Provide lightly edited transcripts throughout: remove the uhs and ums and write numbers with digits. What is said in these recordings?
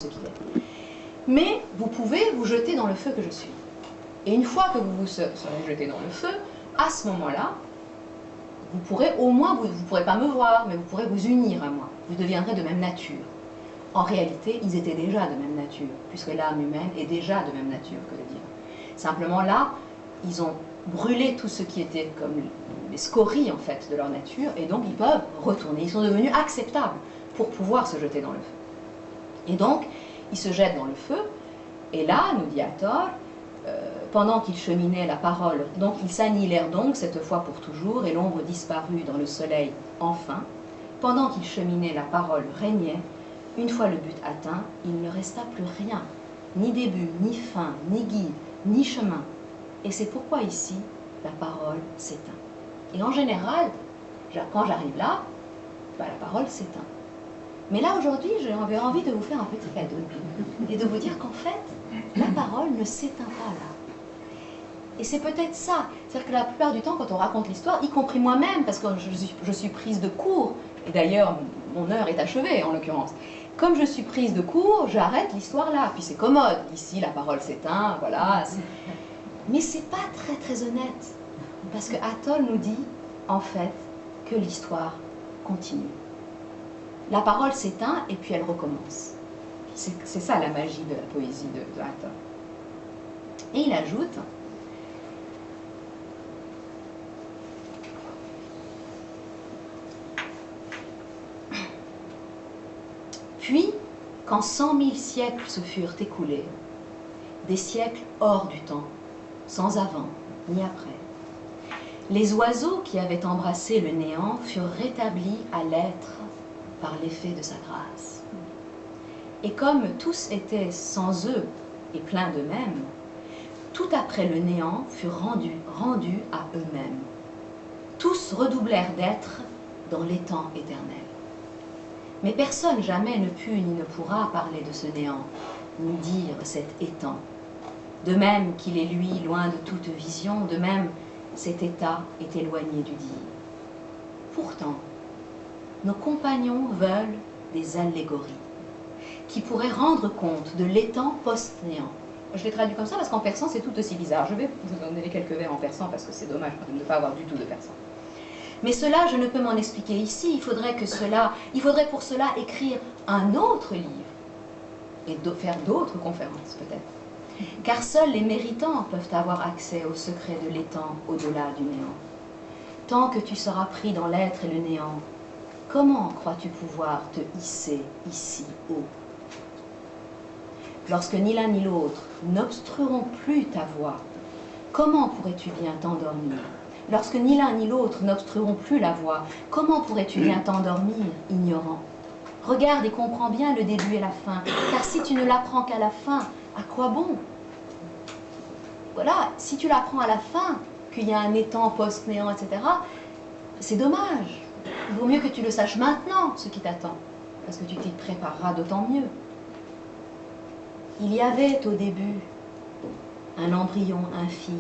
ce qu'il est. Mais vous pouvez vous jeter dans le feu que je suis. Et une fois que vous vous serez jeté dans le feu, à ce moment-là, vous pourrez au moins, vous ne pourrez pas me voir, mais vous pourrez vous unir à moi. Vous deviendrez de même nature. En réalité, ils étaient déjà de même nature, puisque l'âme humaine est déjà de même nature que le divin. Simplement là, ils ont brûlé tout ce qui était comme les scories en fait de leur nature, et donc ils peuvent retourner. Ils sont devenus acceptables pour pouvoir se jeter dans le feu. Et donc, ils se jettent dans le feu, et là, nous dit Hathor, pendant qu'ils cheminaient la parole, donc ils s'annihilèrent donc cette fois pour toujours, et l'ombre disparut dans le soleil enfin. Pendant qu'ils cheminaient, la parole régnait. Une fois le but atteint, il ne resta plus rien, ni début, ni fin, ni guide, ni chemin. Et c'est pourquoi ici, la parole s'éteint. Et en général, quand j'arrive là, la parole s'éteint. Mais là, aujourd'hui, j'avais envie de vous faire un petit cadeau et de vous dire qu'en fait, la parole ne s'éteint pas là. Et c'est peut-être ça. C'est-à-dire que la plupart du temps, quand on raconte l'histoire, y compris moi-même, parce que je suis prise de court, et d'ailleurs, mon heure est achevée en l'occurrence. Comme je suis prise de court, j'arrête l'histoire là. Puis c'est commode. Ici, la parole s'éteint, voilà. Mais c'est pas très très honnête. Parce que Hathor nous dit, en fait, que l'histoire continue. La parole s'éteint et puis elle recommence. C'est ça la magie de la poésie de Hathor. Et il ajoute, puis, quand 100 000 siècles se furent écoulés, des siècles hors du temps, sans avant ni après, les oiseaux qui avaient embrassé le néant furent rétablis à l'être par l'effet de sa grâce. Et comme tous étaient sans eux et pleins d'eux-mêmes, tout après le néant furent rendus à eux-mêmes. Tous redoublèrent d'être dans l'étang éternel. Mais personne jamais ne put ni ne pourra parler de ce néant, ni dire cet étang. De même qu'il est lui loin de toute vision, de même cet état est éloigné du dire. Pourtant, nos compagnons veulent des allégories qui pourraient rendre compte de l'étang post-néant. Je l'ai traduit comme ça parce qu'en persan c'est tout aussi bizarre. Je vais vous donner quelques vers en persan parce que c'est dommage de ne pas avoir du tout de persan. Mais cela, je ne peux m'en expliquer ici. Il faudrait pour cela écrire un autre livre et faire d'autres conférences peut-être. Car seuls les méritants peuvent avoir accès au secret de l'étang au-delà du néant. Tant que tu seras pris dans l'être et le néant, comment crois-tu pouvoir te hisser ici haut? Lorsque ni l'un ni l'autre n'obstrueront plus ta voix, comment pourrais-tu bien t'endormir? Lorsque ni l'un ni l'autre n'obstrueront plus la voix, comment pourrais-tu bien t'endormir, ignorant? Regarde et comprends bien le début et la fin, car si tu ne l'apprends qu'à la fin, à quoi bon? Voilà, si tu l'apprends à la fin, qu'il y a un étang post-néant, etc., c'est dommage. Il vaut mieux que tu le saches maintenant, ce qui t'attend, parce que tu t'y prépareras d'autant mieux. Il y avait au début un embryon infime,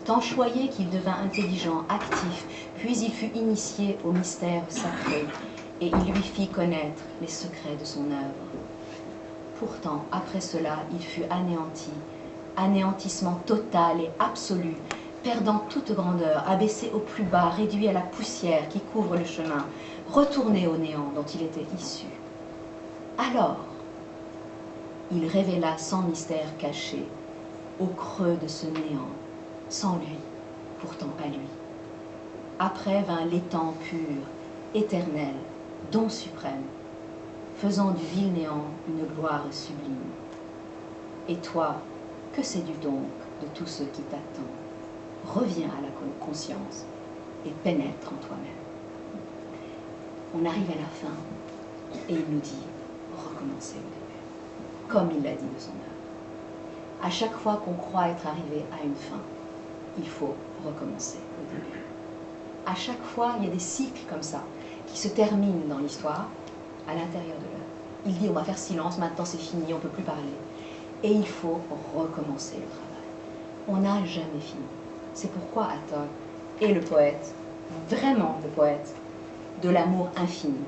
tant choyé qu'il devint intelligent, actif, puis il fut initié au mystère sacré, et il lui fit connaître les secrets de son œuvre. Pourtant, après cela, il fut anéanti, anéantissement total et absolu, perdant toute grandeur, abaissé au plus bas, réduit à la poussière qui couvre le chemin, retourné au néant dont il était issu. Alors, il révéla sans mystère caché, au creux de ce néant, sans lui, pourtant à lui. Après vint l'étang pur, éternel, don suprême, faisant du vil néant une gloire sublime. Et toi, que sais-tu donc de tout ce qui t'attend? Reviens à la conscience et pénètre en toi-même. On arrive à la fin et il nous dit recommencer au début, comme il l'a dit de son œuvre. À chaque fois qu'on croit être arrivé à une fin, il faut recommencer au début. À chaque fois, il y a des cycles comme ça qui se terminent dans l'histoire à l'intérieur de l'œuvre. Il dit on va faire silence, maintenant c'est fini, on ne peut plus parler. Et il faut recommencer le travail. On n'a jamais fini. C'est pourquoi Hathor est le poète, vraiment le poète, de l'amour infini.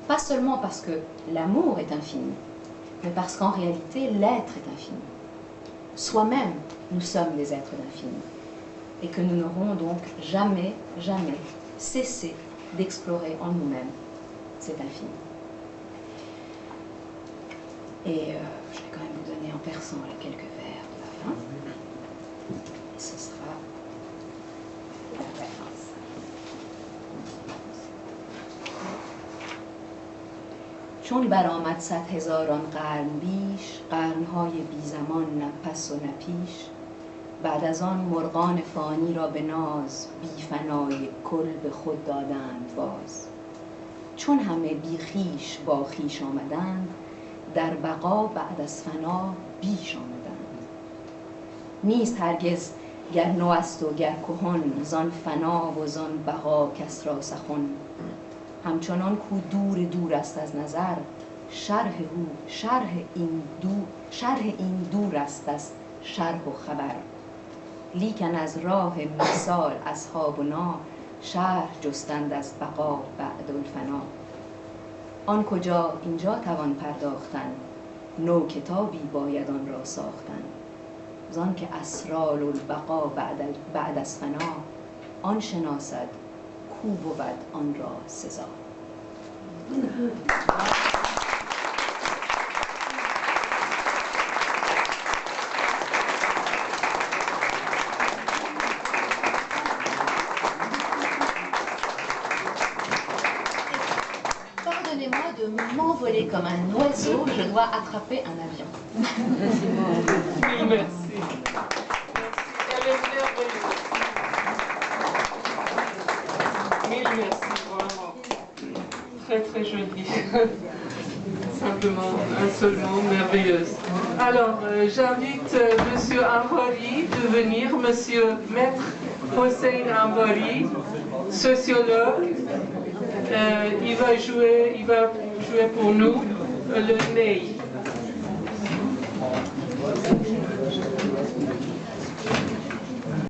Pas seulement parce que l'amour est infini, mais parce qu'en réalité, l'être est infini. Soi-même, nous sommes des êtres d'infini. Et que nous n'aurons donc jamais, jamais cessé d'explorer en nous-mêmes cet infini. Et je vais quand même vous donner en persan les quelques vers de la fin. Et ce sera la référence. چون برآمد 100,000 قرن بیش، قرنهای بی زمان نه پس و نه پیش، بعد از آن مرغان فانی را به ناز بی فنای کل به خود دادند باز. چون همه بی خویش با خویش آمدند، در بقا بعد از فنا بیش آمدند. نیست هرگز گر نو است و گر کهن، زان فنا و زان بقا کس را سخن. همچنان کو دور دور است از نظر، شرح این دور است از شرح و خبر. لیکن از راه مثال اصحابنا، شرح جستند از بقا بعد الفنا. آن کجا اینجا توان پرداختن، نو کتابی باید آن را ساختن. زان که اسرار البقا بعد از فنا، آن شناسد کو بود آن را سزا. Pardonnez-moi de m'envoler comme un oiseau, je dois attraper un avion. Mille merci. Elle est merveilleuse. Mille merci, vraiment. Très très jolie. Simplement, un seul mot, merveilleuse. Alors, j'invite Monsieur Ambari de venir, Monsieur Maître Hossein Ambari, sociologue. Il va jouer pour nous le Ney.